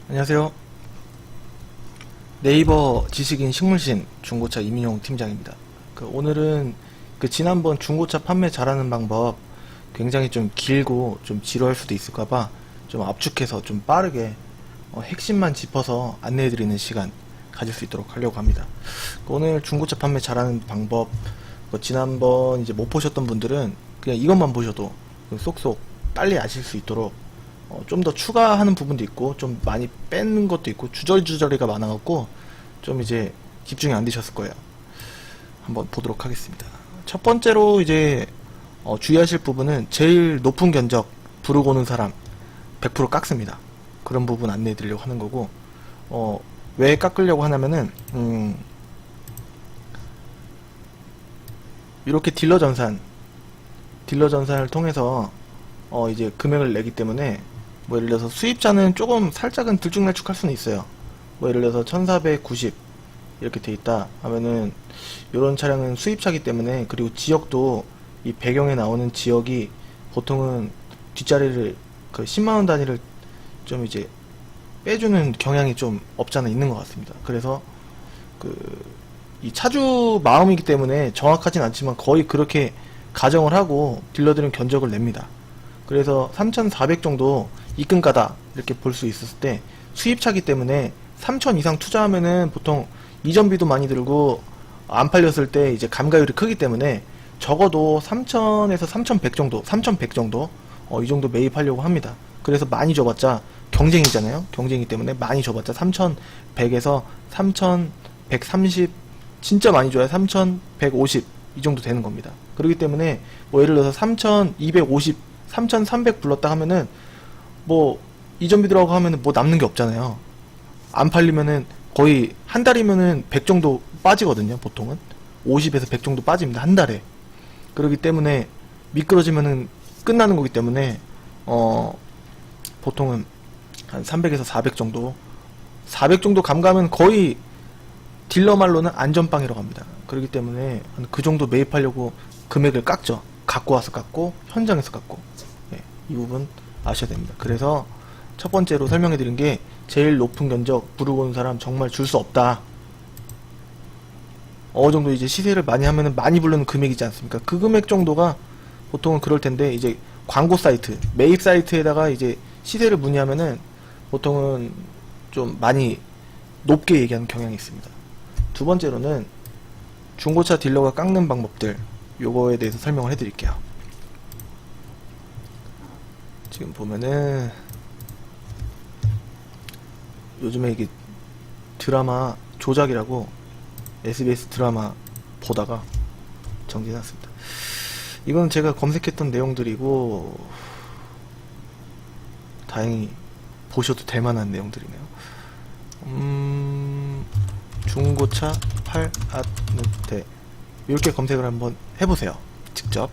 안녕하세요. 네이버 지식인 식물신 중고차 이민용 팀장입니다. 오늘은 지난번 중고차 판매 잘하는 방법 굉장히 좀 길고 좀 지루할 수도 있을까봐 좀 압축해서 좀 빠르게 핵심만 짚어서 안내해드리는 시간 가질 수 있도록 하려고 합니다. 오늘 중고차 판매 잘하는 방법 지난번 이제 못 보셨던 분들은 그냥 이것만 보셔도 쏙쏙 빨리 아실 수 있도록 좀 더 추가하는 부분도 있고 좀 많이 빼는 것도 있고 주저리가 많아갖고 좀 이제 집중이 안 되셨을 거예요. 한번 보도록 하겠습니다. 첫 번째로 이제 주의하실 부분은 제일 높은 견적 부르고 오는 사람 100% 깎습니다. 그런 부분 안내해 드리려고 하는 거고, 왜 깎으려고 하냐면은 이렇게 딜러 전산을 통해서 이제 금액을 내기 때문에 예를 들어서 수입자는 조금 살짝은 들쭉날쭉할 수는 있어요. 예를 들어서 1490 이렇게 돼 있다 하면은 이런 차량은 수입차기 때문에, 그리고 지역도 이 배경에 나오는 지역이 보통은 뒷자리를 10만원 단위를 좀 이제 빼주는 경향이 좀 없잖아 있는 것 같습니다. 그래서 이 차주 마음이기 때문에 정확하진 않지만 거의 그렇게 가정을 하고 딜러들은 견적을 냅니다. 그래서 3,400 정도 입금가다 이렇게 볼 수 있었을 때, 수입차기 때문에 3,000 이상 투자하면은 보통 이전비도 많이 들고 안 팔렸을 때 이제 감가율이 크기 때문에 적어도 3,000에서 3,100 정도, 3,100 정도 이 정도 매입하려고 합니다. 그래서 많이 줘봤자 경쟁이잖아요. 경쟁이기 때문에 많이 줘봤자 3,100에서 3,130, 진짜 많이 줘야 3,150 이 정도 되는 겁니다. 그렇기 때문에 예를 들어서 3,250, 3,300 불렀다 하면은 이전비 들어가고 하면은 남는 게 없잖아요. 안 팔리면은 거의 한 달이면은 100 정도 빠지거든요. 보통은 50에서 100 정도 빠집니다. 한 달에. 그렇기 때문에 미끄러지면은 끝나는 거기 때문에 보통은 한 300에서 400 정도, 400 정도 감가면 거의 딜러 말로는 안전빵이라고 합니다. 그렇기 때문에 그 정도 매입하려고 금액을 깎죠. 갖고 와서 깎고 현장에서 깎고. 이 부분 아셔야 됩니다. 그래서 첫 번째로 설명해 드린 게, 제일 높은 견적 부르고 온 사람 정말 줄 수 없다. 어느 정도 이제 시세를 많이 하면은 많이 부르는 금액이지 않습니까? 그 금액 정도가 보통은 그럴 텐데, 이제 광고 사이트, 매입 사이트에다가 이제 시세를 문의하면은 보통은 좀 많이 높게 얘기하는 경향이 있습니다. 두 번째로는 중고차 딜러가 깎는 방법들, 요거에 대해서 설명을 해 드릴게요. 지금 보면은 요즘에 이게 드라마 조작이라고 SBS 드라마 보다가 정지해놨습니다. 이건 제가 검색했던 내용들이고 다행히 보셔도 될 만한 내용들이네요. 중고차 팔았는데 이렇게 검색을 한번 해보세요. 직접.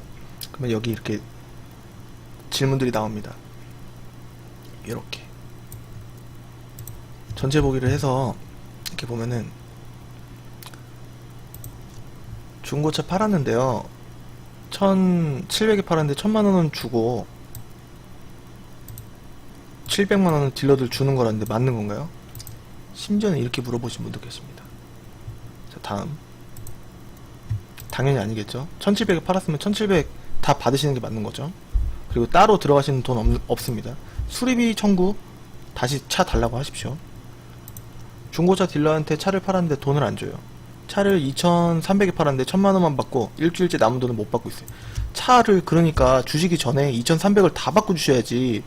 그러면 여기 이렇게 질문들이 나옵니다. 이렇게 전체 보기를 해서 이렇게 보면은 중고차 팔았는데요, 1,700에 팔았는데 1,000만원은 주고 700만원은 딜러들 주는 거라는데 맞는 건가요? 심지어는 이렇게 물어보신 분도 계십니다. 자, 다음. 당연히 아니겠죠. 1,700에 팔았으면 1,700 다 받으시는 게 맞는 거죠. 그리고 따로 들어가시는 돈 없습니다. 수리비 청구 다시 차 달라고 하십시오. 중고차 딜러한테 차를 팔았는데 돈을 안 줘요. 차를 2,300에 팔았는데 1,000만원만 받고 일주일째 남은 돈을 못 받고 있어요. 차를 그러니까 주시기 전에 2,300을 다 받고 주셔야지.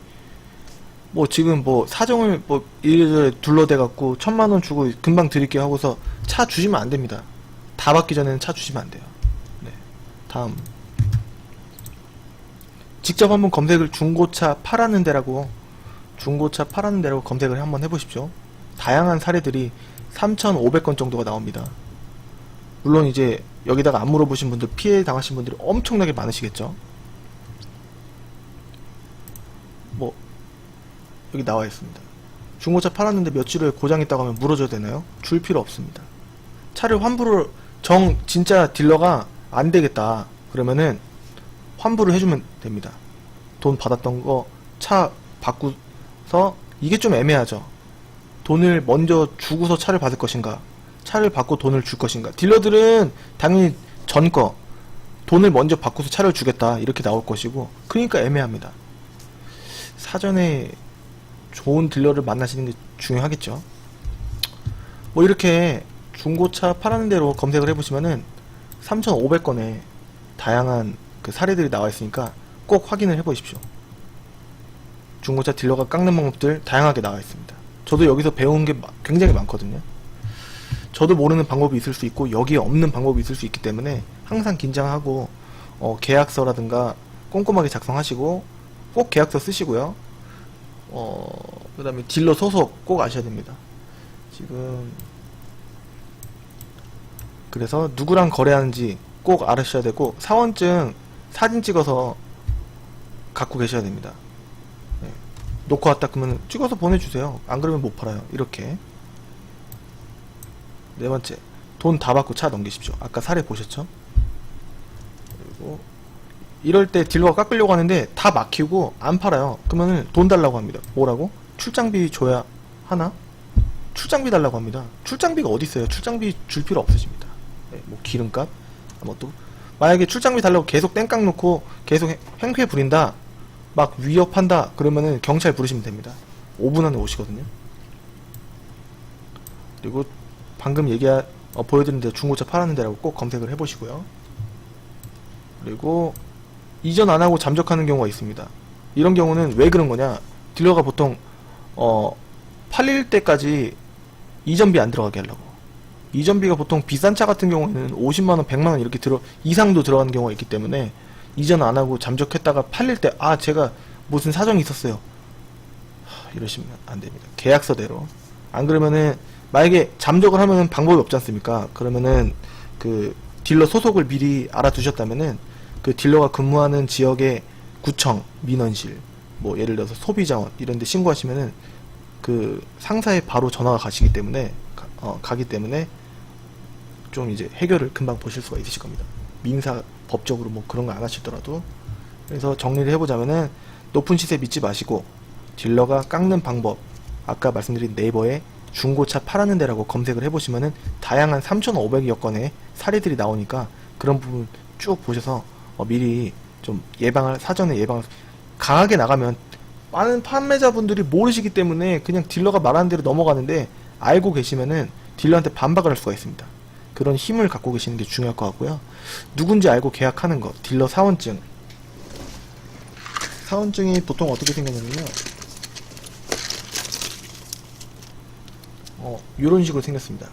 지금 사정을 이래저래 둘러대갖고 1,000만원 주고 금방 드릴게요 하고서 차 주시면 안 됩니다. 다 받기 전에는 차 주시면 안 돼요. 네. 다음. 직접 한번 검색을 중고차 팔았는 데라고 검색을 한번 해보십시오. 다양한 사례들이 3,500건 정도가 나옵니다. 물론 이제 여기다가 안 물어보신 분들, 피해 당하신 분들이 엄청나게 많으시겠죠. 여기 나와 있습니다. 중고차 팔았는데 며칠 후에 고장 있다고 하면 물어줘야 되나요? 줄 필요 없습니다. 차를 환불을 진짜 딜러가 안 되겠다 그러면은 환불을 해주면 됩니다. 돈 받았던 거 차 바꾸서, 이게 좀 애매하죠. 돈을 먼저 주고서 차를 받을 것인가, 차를 받고 돈을 줄 것인가. 딜러들은 당연히 전거 돈을 먼저 받고서 차를 주겠다 이렇게 나올 것이고, 그러니까 애매합니다. 사전에 좋은 딜러를 만나시는 게 중요하겠죠. 뭐 이렇게 중고차 파라는 대로 검색을 해보시면은 3,500건의 다양한 그 사례들이 나와 있으니까 꼭 확인을 해보십시오. 중고차 딜러가 깎는 방법들 다양하게 나와 있습니다. 저도 여기서 배운 게 굉장히 많거든요. 저도 모르는 방법이 있을 수 있고 여기에 없는 방법이 있을 수 있기 때문에 항상 긴장하고 계약서라든가 꼼꼼하게 작성하시고 꼭 계약서 쓰시고요. 그 다음에 딜러 소속 꼭 아셔야 됩니다. 지금 그래서 누구랑 거래하는지 꼭 알으셔야 되고, 사원증 사진 찍어서 갖고 계셔야 됩니다. 네. 놓고 왔다 그러면 찍어서 보내주세요. 안 그러면 못 팔아요. 이렇게. 네 번째, 돈 다 받고 차 넘기십시오. 아까 사례 보셨죠? 그리고 이럴 때 딜러가 깎으려고 하는데 다 막히고 안 팔아요. 그러면 돈 달라고 합니다. 뭐라고? 출장비 줘야 하나? 출장비 달라고 합니다. 출장비가 어디 있어요? 출장비 줄 필요 없으십니다. 네, 뭐 기름값, 뭐 또 만약에 출장비 달라고 계속 땡깡 놓고 계속 행패 부린다, 막 위협한다, 그러면은 경찰 부르시면 됩니다. 5분 안에 오시거든요. 그리고 방금 보여드린 데 중고차 팔았는 데라고 꼭 검색을 해보시고요. 그리고 이전 안 하고 잠적하는 경우가 있습니다. 이런 경우는 왜 그런 거냐? 딜러가 보통 팔릴 때까지 이전비 안 들어가게 하려고. 이전비가 보통 비싼 차 같은 경우에는 50만원, 100만원 이렇게 이상도 들어가는 경우가 있기 때문에 이전 안 하고 잠적했다가 팔릴 때 제가 무슨 사정이 있었어요, 이러시면 안 됩니다. 계약서대로. 안 그러면은 만약에 잠적을 하면은 방법이 없지 않습니까? 그러면은 그 딜러 소속을 미리 알아두셨다면은 그 딜러가 근무하는 지역의 구청, 민원실, 뭐 예를 들어서 소비자원 이런 데 신고하시면은 그 상사에 바로 전화가 가시기 때문에 가기 때문에 좀 이제 해결을 금방 보실 수가 있으실 겁니다. 민사 법적으로 뭐 그런 거 안 하시더라도. 그래서 정리를 해보자면은 높은 시세 믿지 마시고 딜러가 깎는 방법, 아까 말씀드린 네이버에 중고차 팔았는 데라고 검색을 해보시면은 다양한 3,500여 건의 사례들이 나오니까 그런 부분 쭉 보셔서 미리 좀 사전에 예방을. 강하게 나가면 많은 판매자분들이 모르시기 때문에 그냥 딜러가 말하는 대로 넘어가는데, 알고 계시면은 딜러한테 반박을 할 수가 있습니다. 그런 힘을 갖고 계시는 게 중요할 것 같고요. 누군지 알고 계약하는 것, 딜러 사원증. 사원증이 보통 어떻게 생겼냐면요, 요런 식으로 생겼습니다.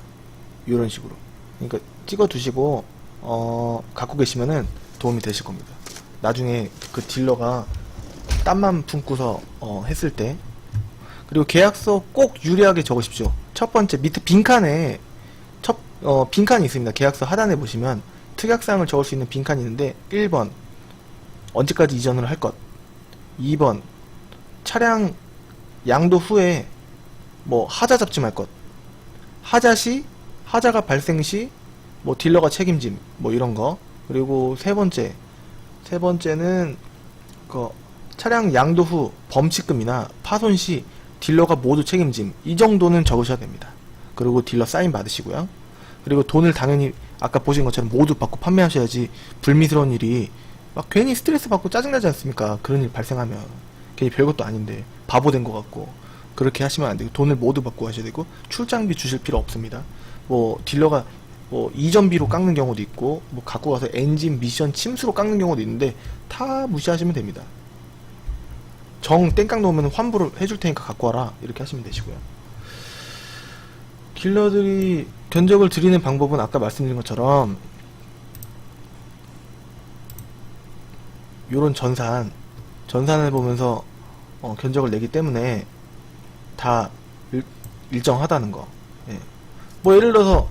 요런 식으로. 그러니까 찍어 두시고 갖고 계시면은 도움이 되실 겁니다. 나중에 그 딜러가 땀만 품고서 했을 때. 그리고 계약서 꼭 유리하게 적으십시오. 첫 번째 밑에 빈칸에 빈칸이 있습니다. 계약서 하단에 보시면 특약사항을 적을 수 있는 빈칸이 있는데, 1번 언제까지 이전을 할 것, 2번 차량 양도 후에 뭐 하자 잡지 말 것, 하자가 발생 시 뭐 딜러가 책임짐, 뭐 이런 거. 그리고 세 번째는 그 차량 양도 후 범칙금이나 파손 시 딜러가 모두 책임짐, 이 정도는 적으셔야 됩니다. 그리고 딜러 사인 받으시고요. 그리고 돈을 당연히 아까 보신 것처럼 모두 받고 판매하셔야지, 불미스러운 일이 막 괜히 스트레스 받고 짜증나지 않습니까? 그런 일 발생하면 괜히 별것도 아닌데 바보 된 것 같고, 그렇게 하시면 안 되고 돈을 모두 받고 하셔야 되고, 출장비 주실 필요 없습니다. 뭐 딜러가 뭐 이전비로 깎는 경우도 있고, 뭐 갖고 가서 엔진 미션 침수로 깎는 경우도 있는데 다 무시하시면 됩니다. 정 땡깡 놓으면 환불을 해줄 테니까 갖고 와라, 이렇게 하시면 되시고요. 딜러들이 견적을 드리는 방법은 아까 말씀드린 것처럼 요런 전산을 보면서 견적을 내기 때문에 다 일정하다는 거. 예. 뭐 예를 들어서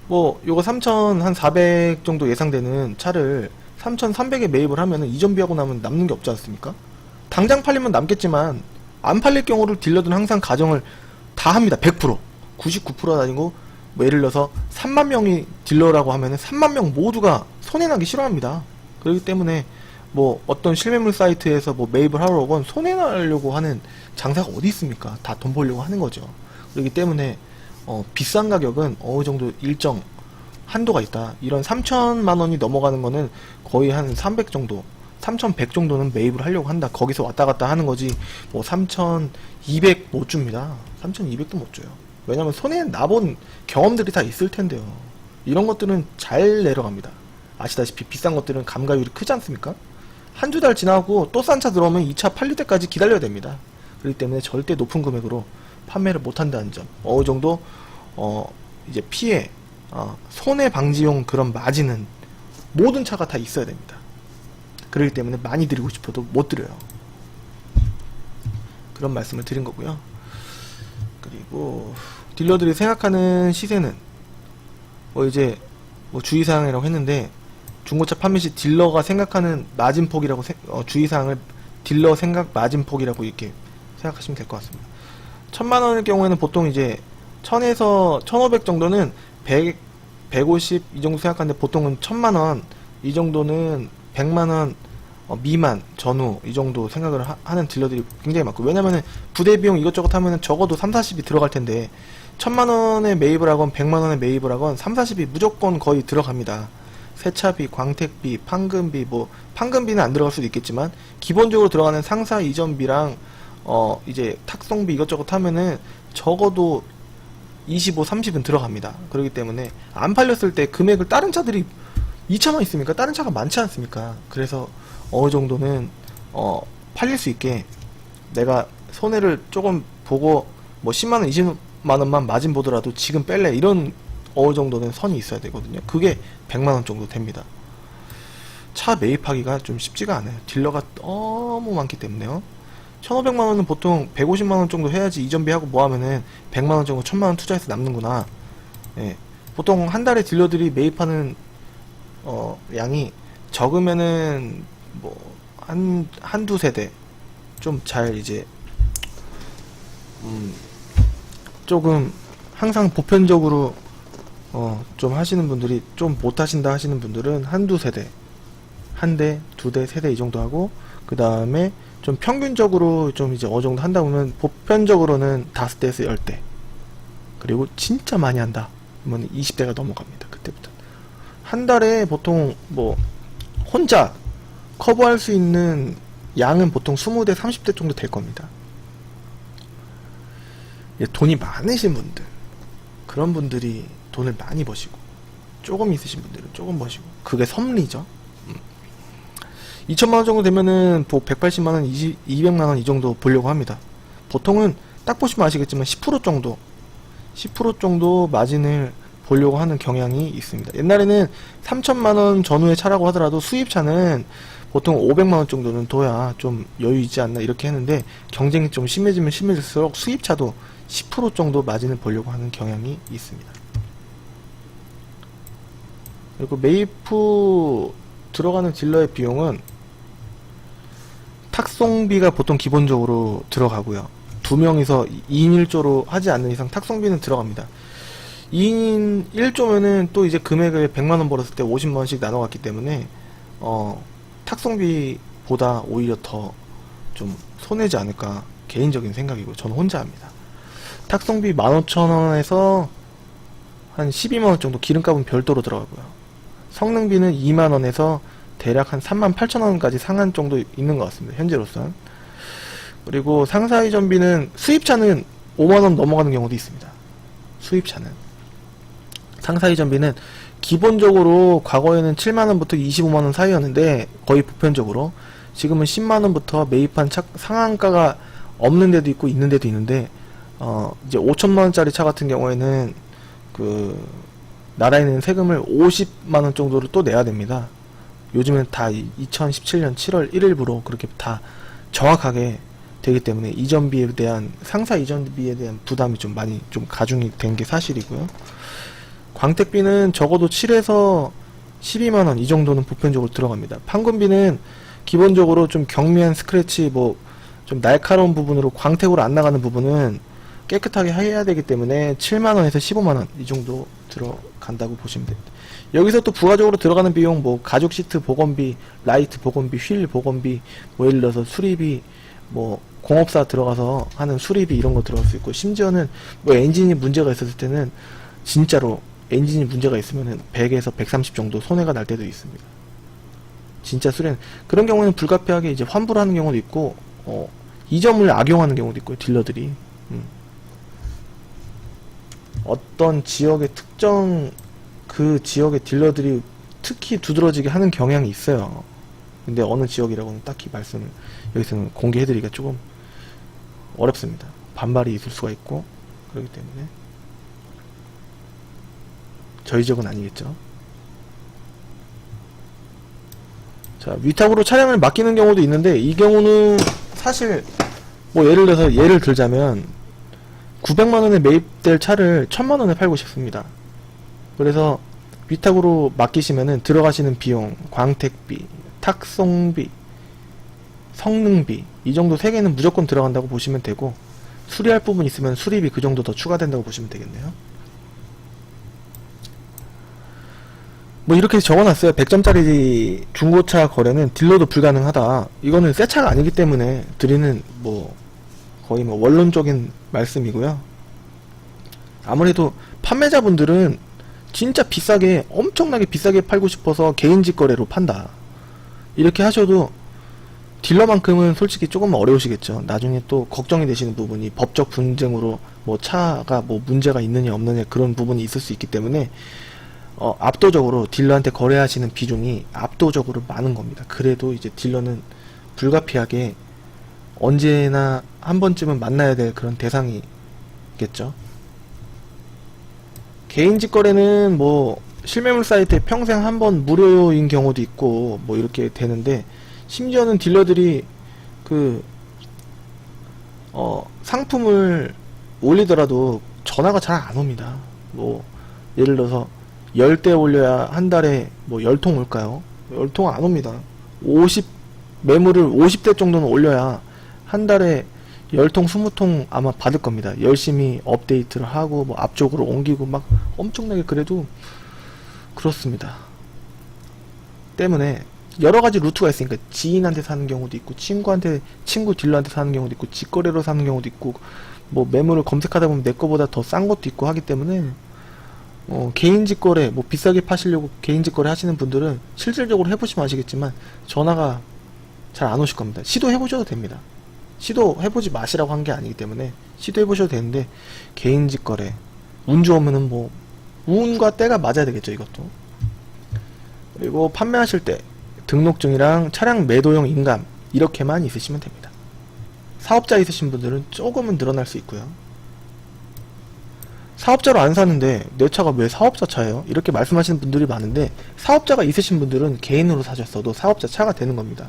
뭐 요거 3,400 정도 예상되는 차를 3,300에 매입을 하면은 이전비하고 나면 남는 게 없지 않습니까? 당장 팔리면 남겠지만 안 팔릴 경우를 딜러들은 항상 가정을 다 합니다. 100%, 99% 아니고, 뭐 예를 들어서 3만 명이 딜러라고 하면은 3만 명 모두가 손해나기 싫어합니다. 그렇기 때문에 뭐 어떤 실매물 사이트에서 뭐 매입을 하러 오건 손해나려고 하는 장사가 어디 있습니까? 다 돈 벌려고 하는 거죠. 그렇기 때문에 비싼 가격은 어느 정도 일정 한도가 있다. 이런 3천만 원이 넘어가는 거는 거의 한 300 정도, 3,100 정도는 매입을 하려고 한다. 거기서 왔다 갔다 하는 거지, 뭐 3,200 못 줍니다. 3,200도 못 줘요. 왜냐면 손에 나본 경험들이 다 있을 텐데요. 이런 것들은 잘 내려갑니다. 아시다시피 비싼 것들은 감가율이 크지 않습니까? 한두 달 지나고 또 싼 차 들어오면 2차 팔릴 때까지 기다려야 됩니다. 그렇기 때문에 절대 높은 금액으로 판매를 못 한다는 점. 어느 정도, 이제 피해, 손해 방지용 그런 마진은 모든 차가 다 있어야 됩니다. 그렇기 때문에 많이 드리고 싶어도 못 드려요. 그런 말씀을 드린 거고요. 그리고 딜러들이 생각하는 시세는 이제 주의사항이라고 했는데, 중고차 판매 시 딜러가 생각하는 마진폭이라고 주의사항을 딜러 생각 마진폭이라고 이렇게 생각하시면 될 것 같습니다. 1000만원의 경우에는 보통 이제 1000에서 1500 정도는 100, 150 이 정도 생각하는데, 보통은 1000만원 이 정도는 100만원 미만 전후 이 정도 생각을 하는 딜러들이 굉장히 많고, 왜냐면은 부대 비용 이것저것 하면은 적어도 3, 40이 들어갈 텐데, 1000만원에 매입을 하건 100만원에 매입을 하건 3, 40이 무조건 거의 들어갑니다. 세차비, 광택비, 판금비, 뭐 판금비는 안 들어갈 수도 있겠지만 기본적으로 들어가는 상사 이전비랑 이제 탁송비 이것저것 하면은 적어도 25, 30은 들어갑니다. 그렇기 때문에 안 팔렸을 때 금액을, 다른 차들이 2차만 있습니까? 다른 차가 많지 않습니까? 그래서 어느 정도는 팔릴 수 있게 내가 손해를 조금 보고 뭐 10만원, 20만원만 마진 보더라도 지금 뺄래, 이런 어느 정도는 선이 있어야 되거든요. 그게 100만원 정도 됩니다. 차 매입하기가 좀 쉽지가 않아요. 딜러가 너무 많기 때문에요. 1500만원은 보통 150만원 정도 해야지 이전비하고 뭐 하면은 100만원 정도, 1000만원 투자해서 남는구나. 예. 보통 한 달에 딜러들이 매입하는 양이 적으면은 뭐 한두 세대 좀 잘 이제 조금 항상 보편적으로 좀 하시는 분들이, 좀 못하신다 하시는 분들은 한두 세대, 한 대, 두 대, 세 대 이 정도 하고, 그 다음에 좀 평균적으로 좀 이제 어느 정도 한다 보면 보편적으로는 5대에서 10대, 그리고 진짜 많이 한다 그러면 20대가 넘어갑니다. 그때부터 한 달에 보통 뭐 혼자 커버할 수 있는 양은 보통 20대, 30대 정도 될 겁니다. 돈이 많으신 분들, 그런 분들이 돈을 많이 버시고, 조금 있으신 분들은 조금 버시고, 그게 섭리죠. 2천만원 정도 되면은 180만원, 200만원 이 정도 보려고 합니다. 보통은 딱 보시면 아시겠지만 10% 정도, 10% 정도 마진을 보려고 하는 경향이 있습니다. 옛날에는 3천만원 전후의 차라고 하더라도 수입차는 보통 500만원 정도는 둬야 좀 여유 있지 않나 이렇게 했는데, 경쟁이 좀 심해지면 심해질수록 수입차도 10% 정도 마진을 보려고 하는 경향이 있습니다. 그리고 매입 후 들어가는 딜러의 비용은 탁송비가 보통 기본적으로 들어가고요. 2명이서 2인 1조로 하지 않는 이상 탁송비는 들어갑니다. 2인 1조면은 또 이제 금액을 100만원 벌었을 때 50만원씩 나눠갔기 때문에 탁송비보다 오히려 더 좀 손해지 않을까, 개인적인 생각이고, 저는 혼자 합니다. 탁송비 15,000원에서 한 12만원 정도, 기름값은 별도로 들어가고요. 성능비는 2만원에서 대략 한 38,000원까지 상한 정도 있는 것 같습니다. 현재로선. 그리고 상사이전비는 수입차는 5만원 넘어가는 경우도 있습니다. 수입차는. 상사이전비는 기본적으로 과거에는 7만원부터 25만원 사이였는데, 거의 보편적으로 지금은 10만원부터 매입한 차 상한가가 없는 데도 있고 있는 데도 있는데, 이제 5천만원짜리 차 같은 경우에는 나라에는 세금을 50만원 정도를 또 내야 됩니다. 요즘은 다 2017년 7월 1일부로 그렇게 다 정확하게 되기 때문에 이전비에 대한, 상사 이전비에 대한 부담이 좀 많이 좀 가중이 된 게 사실이고요. 광택비는 적어도 7에서 12만원 이 정도는 보편적으로 들어갑니다. 판금비는 기본적으로 좀 경미한 스크래치, 뭐 좀 날카로운 부분으로 광택으로 안 나가는 부분은 깨끗하게 해야 되기 때문에 7만원에서 15만원 이 정도 들어간다고 보시면 됩니다. 여기서 또 부가적으로 들어가는 비용, 뭐 가죽 시트 복원비, 라이트 복원비, 휠 복원비, 뭐 예를 들어서 수리비, 뭐 공업사 들어가서 하는 수리비 이런 거 들어갈 수 있고, 심지어는 뭐 엔진이 문제가 있었을 때는 진짜로 엔진이 문제가 있으면은 100에서 130 정도 손해가 날 때도 있습니다. 진짜 수리는 그런 경우는 불가피하게 이제 환불을 하는 경우도 있고, 이 점을 악용하는 경우도 있고요, 딜러들이. 어떤 지역의 특정 그 지역의 딜러들이 특히 두드러지게 하는 경향이 있어요. 근데 어느 지역이라고는 딱히 말씀을 여기서는 공개해드리기가 조금 어렵습니다. 반발이 있을 수가 있고 그렇기 때문에. 저희 지역은 아니겠죠. 자, 위탁으로 차량을 맡기는 경우도 있는데, 이 경우는 사실 뭐 예를 들어서 예를 들자면 900만원에 매입될 차를 1000만원에 팔고 싶습니다. 그래서 위탁으로 맡기시면은 들어가시는 비용, 광택비, 탁송비, 성능비 이 정도 3개는 무조건 들어간다고 보시면 되고, 수리할 부분 있으면 수리비 그 정도 더 추가된다고 보시면 되겠네요. 뭐 이렇게 적어놨어요. 100점짜리 중고차 거래는 딜러도 불가능하다. 이거는 새 차가 아니기 때문에 드리는 뭐 거의 뭐 원론적인 말씀이고요. 아무래도 판매자분들은 진짜 비싸게, 엄청나게 비싸게 팔고 싶어서 개인직 거래로 판다, 이렇게 하셔도 딜러만큼은 솔직히 조금 어려우시겠죠. 나중에 또 걱정이 되시는 부분이 법적 분쟁으로 뭐 차가 뭐 문제가 있느냐 없느냐 그런 부분이 있을 수 있기 때문에 압도적으로 딜러한테 거래하시는 비중이 압도적으로 많은 겁니다. 그래도 이제 딜러는 불가피하게 언제나 한 번쯤은 만나야 될 그런 대상이겠죠. 개인직 거래는 뭐 실매물 사이트에 평생 한 번 무료인 경우도 있고 뭐 이렇게 되는데, 심지어는 딜러들이 그 상품을 올리더라도 전화가 잘 안 옵니다. 뭐 예를 들어서 10대 올려야 한 달에 뭐 10통 올까요? 10통 안 옵니다. 매물을 50대 정도는 올려야 한 달에 10통 20통 아마 받을 겁니다. 열심히 업데이트를 하고 뭐 앞쪽으로 옮기고 막 엄청나게, 그래도 그렇습니다. 때문에 여러가지 루트가 있으니까 지인한테 사는 경우도 있고, 친구 딜러한테 사는 경우도 있고, 직거래로 사는 경우도 있고, 뭐 매물을 검색하다 보면 내 거보다 더 싼 것도 있고 하기 때문에 개인 직거래, 뭐 비싸게 파시려고 개인 직거래 하시는 분들은 실질적으로 해보시면 아시겠지만 전화가 잘 안 오실 겁니다. 시도해보셔도 됩니다. 시도해보지 마시라고 한 게 아니기 때문에 시도해보셔도 되는데, 개인 직거래 운 좋으면은 뭐 운과 때가 맞아야 되겠죠, 이것도. 그리고 판매하실 때 등록증이랑 차량 매도용 인감 이렇게만 있으시면 됩니다. 사업자 있으신 분들은 조금은 늘어날 수 있고요. 사업자로 안 사는데 내 차가 왜 사업자 차예요? 이렇게 말씀하시는 분들이 많은데, 사업자가 있으신 분들은 개인으로 사셨어도 사업자 차가 되는 겁니다.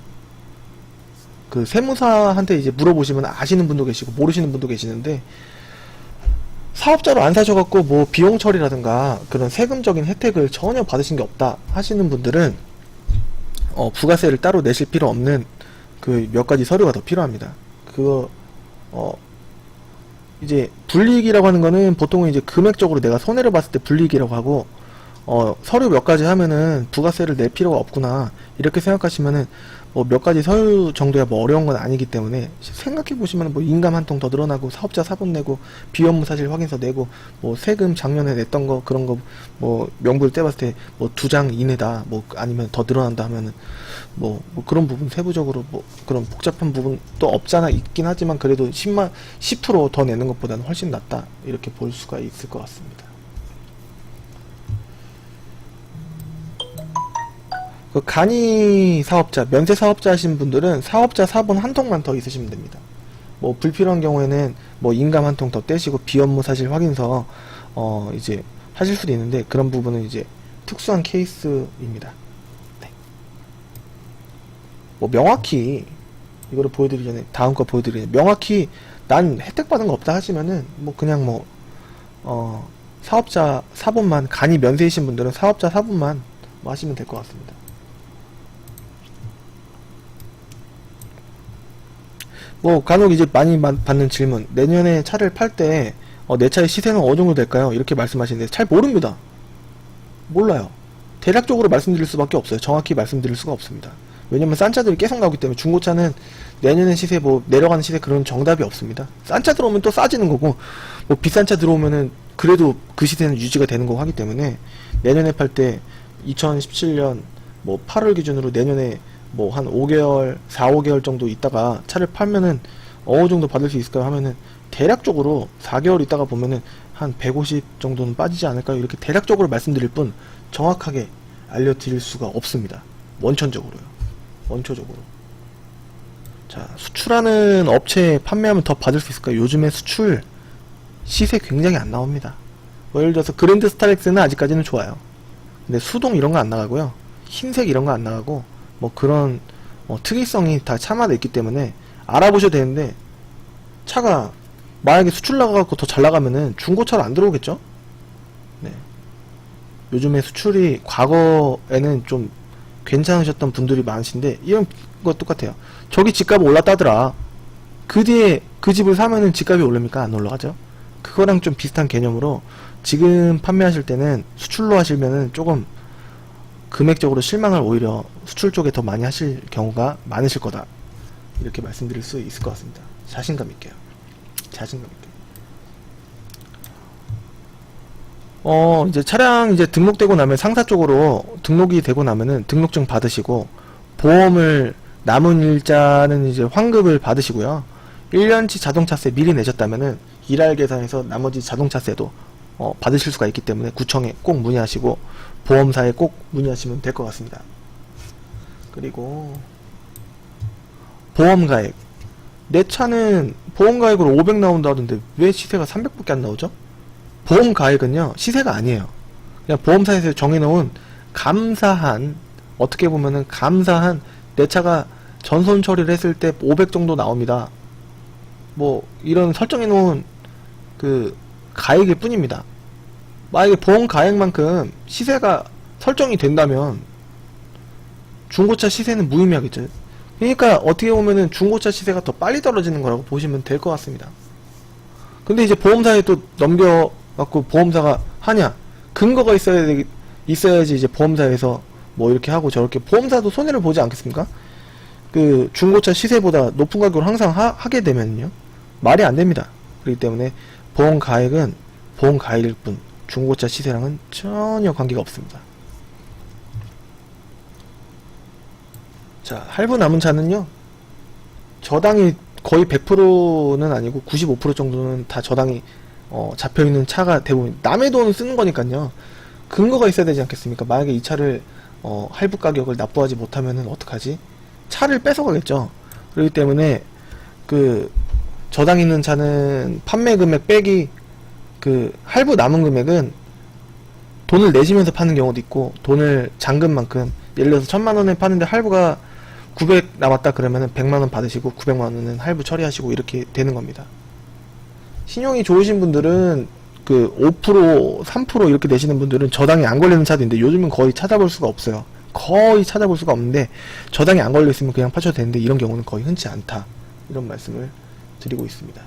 그 세무사한테 이제 물어보시면 아시는 분도 계시고 모르시는 분도 계시는데, 사업자로 안 사셔갖고 뭐 비용 처리라든가 그런 세금적인 혜택을 전혀 받으신 게 없다 하시는 분들은 부가세를 따로 내실 필요 없는 그 몇 가지 서류가 더 필요합니다. 그거 이제 불이익이라고 하는 거는 보통은 이제 금액적으로 내가 손해를 봤을 때 불이익이라고 하고, 서류 몇 가지 하면은 부가세를 낼 필요가 없구나 이렇게 생각하시면은 뭐 몇 가지 서류 정도야 뭐 어려운 건 아니기 때문에 생각해 보시면 뭐 인감 한 통 더 늘어나고, 사업자 사본 내고, 비업무 사실 확인서 내고, 뭐 세금 작년에 냈던 거 그런 거 뭐 명부를 떼봤을 때 뭐 2장 이내다, 뭐 아니면 더 늘어난다 하면은 뭐 그런 부분 세부적으로 뭐 그런 복잡한 부분 또 없잖아 있긴 하지만, 그래도 10% 더 내는 것보다는 훨씬 낫다 이렇게 볼 수가 있을 것 같습니다. 그 간이 사업자, 면세 사업자 하신 분들은 사업자 사본 한 통만 더 있으시면 됩니다. 뭐 불필요한 경우에는 뭐 인감 한 통 더 떼시고 비업무 사실 확인서 이제 하실 수도 있는데, 그런 부분은 이제 특수한 케이스입니다. 네. 뭐 명확히 이거를 보여드리기 전에 다음 거 보여드리기 전에 명확히 난 혜택 받은 거 없다 하시면은 뭐 그냥 뭐 사업자 사본만, 간이 면세이신 분들은 사업자 사본만 뭐 하시면 될 것 같습니다. 뭐 간혹 이제 많이 받는 질문, 내년에 차를 팔 때 내 차의 시세는 어느 정도 될까요? 이렇게 말씀하시는데 잘 모릅니다. 몰라요. 대략적으로 말씀드릴 수밖에 없어요. 정확히 말씀드릴 수가 없습니다. 왜냐면 싼 차들이 계속 나오기 때문에. 중고차는 내년에 시세 뭐 내려가는 시세 그런 정답이 없습니다. 싼 차 들어오면 또 싸지는 거고 뭐 비싼 차 들어오면은 그래도 그 시세는 유지가 되는 거고 하기 때문에 내년에 팔 때 2017년 뭐 8월 기준으로 내년에 뭐 한 5개월, 4, 5개월 정도 있다가 차를 팔면은 어느 정도 받을 수 있을까요? 하면은 대략적으로 4개월 있다가 보면은 한 150 정도는 빠지지 않을까요? 이렇게 대략적으로 말씀드릴 뿐 정확하게 알려드릴 수가 없습니다. 원천적으로요. 원초적으로. 자, 수출하는 업체에 판매하면 더 받을 수 있을까요? 요즘에 수출 시세 굉장히 안 나옵니다. 뭐 예를 들어서 그랜드 스타렉스는 아직까지는 좋아요. 근데 수동 이런 거 안 나가고요. 흰색 이런 거 안 나가고 뭐 그런 특이성이 다 차마다 있기 때문에 알아보셔도 되는데 차가 만약에 수출 나가고 더 잘 나가면은 중고차로 안 들어오겠죠? 네. 요즘에 수출이 과거에는 좀 괜찮으셨던 분들이 많으신데 이런 거 똑같아요. 저기 집값 올랐다더라. 그 뒤에 그 집을 사면은 집값이 오릅니까? 안 올라가죠? 그거랑 좀 비슷한 개념으로 지금 판매하실 때는 수출로 하시면은 조금 금액적으로 실망을 오히려 수출 쪽에 더 많이 하실 경우가 많으실 거다. 이렇게 말씀드릴 수 있을 것 같습니다. 자신감 있게요. 자신감 있게. 이제 차량 이제 등록되고 나면 상사 쪽으로 등록이 되고 나면은 등록증 받으시고 보험을 남은 일자는 이제 환급을 받으시고요. 1년치 자동차세 미리 내셨다면은 일할 계산에서 나머지 자동차세도 받으실 수가 있기 때문에 구청에 꼭 문의하시고 보험사에 꼭 문의하시면 될 것 같습니다. 그리고 보험가액. 내 차는 보험가액으로 500 나온다 하던데 왜 시세가 300밖에 안 나오죠? 보험가액은요 시세가 아니에요. 그냥 보험사에서 정해놓은 감사한, 어떻게 보면은 감사한 내 차가 전손 처리를 했을 때 500 정도 나옵니다. 뭐 이런 설정해놓은 그 가액일 뿐입니다. 만약에 보험 가액만큼 시세가 설정이 된다면 중고차 시세는 무의미하겠죠. 그러니까 어떻게 보면은 중고차 시세가 더 빨리 떨어지는 거라고 보시면 될 것 같습니다. 근데 이제 보험사에 또 넘겨갖고 보험사가 하냐? 근거가 있어야지 이제 보험사에서 뭐 이렇게 하고 저렇게 보험사도 손해를 보지 않겠습니까? 그 중고차 시세보다 높은 가격으로 항상 하게 되면요 말이 안 됩니다. 그렇기 때문에 보험 가액은 보험 가액일 뿐 중고차 시세랑은 전혀 관계가 없습니다. 자, 할부 남은 차는요 저당이 거의 100%는 아니고 95% 정도는 다 저당이 잡혀있는 차가 대부분 남의 돈 쓰는 거니까요 근거가 있어야 되지 않겠습니까? 만약에 이 차를 할부 가격을 납부하지 못하면은 어떡하지? 차를 뺏어가겠죠. 그렇기 때문에 그 저당 있는 차는 판매 금액 빼기 그 할부 남은 금액은 돈을 내시면서 파는 경우도 있고 돈을 잔금만큼 예를 들어서 1000만원에 파는데 할부가 900 남았다 그러면은 100만원 받으시고 900만원은 할부 처리하시고 이렇게 되는 겁니다. 신용이 좋으신 분들은 그 5%, 3% 이렇게 내시는 분들은 저당이 안 걸리는 차도 있는데 요즘은 거의 찾아볼 수가 없어요. 거의 찾아볼 수가 없는데 저당이 안 걸려있으면 그냥 파셔도 되는데 이런 경우는 거의 흔치 않다. 이런 말씀을 드리고 있습니다.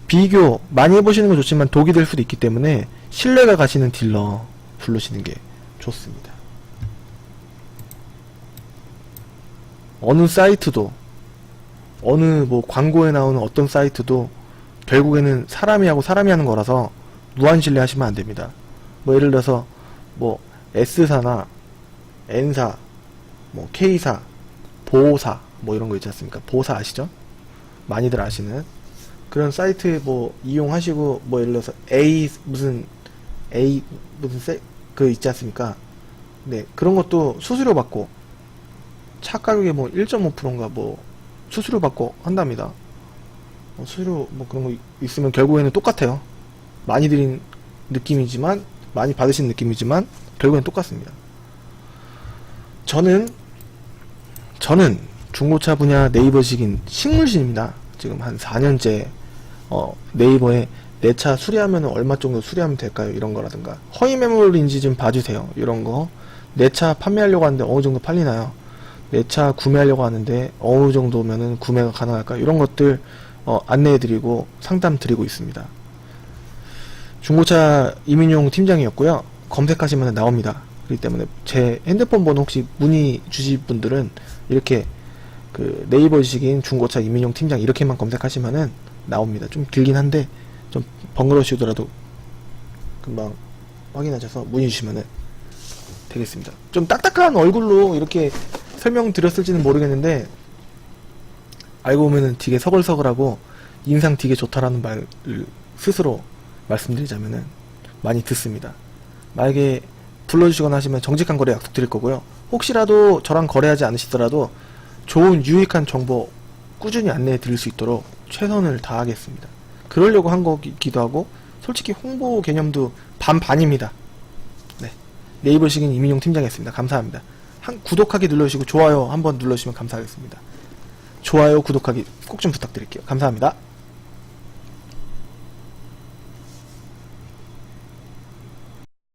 비교 많이 해보시는 건 좋지만 독이 될 수도 있기 때문에 신뢰가 가시는 딜러 부르시는 게 좋습니다. 어느 사이트도 어느 뭐 광고에 나오는 어떤 사이트도 결국에는 사람이 하고 사람이 하는 거라서 무한신뢰 하시면 안됩니다. 뭐 예를 들어서 뭐 S사나 N사 뭐 K사 보사 뭐 이런 거 있지 않습니까? 보사 아시죠? 많이들 아시는 그런 사이트 뭐 이용하시고 뭐 예를 들어서 A 무슨 그 있지 않습니까? 네, 그런 것도 수수료 받고 차 가격에 뭐 1.5%인가 뭐 수수료 받고 한답니다. 수수료 뭐 그런 거 있으면 결국에는 똑같아요. 많이 드린 느낌이지만 많이 받으신 느낌이지만 결국엔 똑같습니다. 저는 중고차 분야 네이버식인 식물신입니다. 지금 한 4년째 네이버에 내 차 수리하면 얼마 정도 수리하면 될까요? 이런 거라든가 허위 매물인지 좀 봐주세요. 이런 거 내 차 판매하려고 하는데 어느 정도 팔리나요? 내 차 구매하려고 하는데 어느 정도면은 구매가 가능할까요? 이런 것들 안내해드리고 상담 드리고 있습니다. 중고차 이민용 팀장이었고요. 검색하시면 나옵니다. 그렇기 때문에 제 핸드폰 번호 혹시 문의 주실 분들은 이렇게 그 네이버식인 중고차 이민용 팀장 이렇게만 검색하시면은 나옵니다. 좀 길긴 한데 좀 번거로우시더라도 금방 확인하셔서 문의 주시면은 되겠습니다. 좀 딱딱한 얼굴로 이렇게 설명드렸을지는 모르겠는데 알고 보면은 되게 서글서글하고 인상 되게 좋다라는 말을 스스로 말씀드리자면은 많이 듣습니다. 만약에 불러주시거나 하시면 정직한 거래 약속드릴 거고요. 혹시라도 저랑 거래하지 않으시더라도 좋은 유익한 정보 꾸준히 안내해 드릴 수 있도록 최선을 다하겠습니다. 그러려고 한 거기도 하고 솔직히 홍보 개념도 반반입니다. 네, 네이버식인 이민용 팀장이었습니다. 감사합니다. 구독하기 눌러주시고 좋아요 한번 눌러주시면 감사하겠습니다. 좋아요 구독하기 꼭 좀 부탁드릴게요. 감사합니다.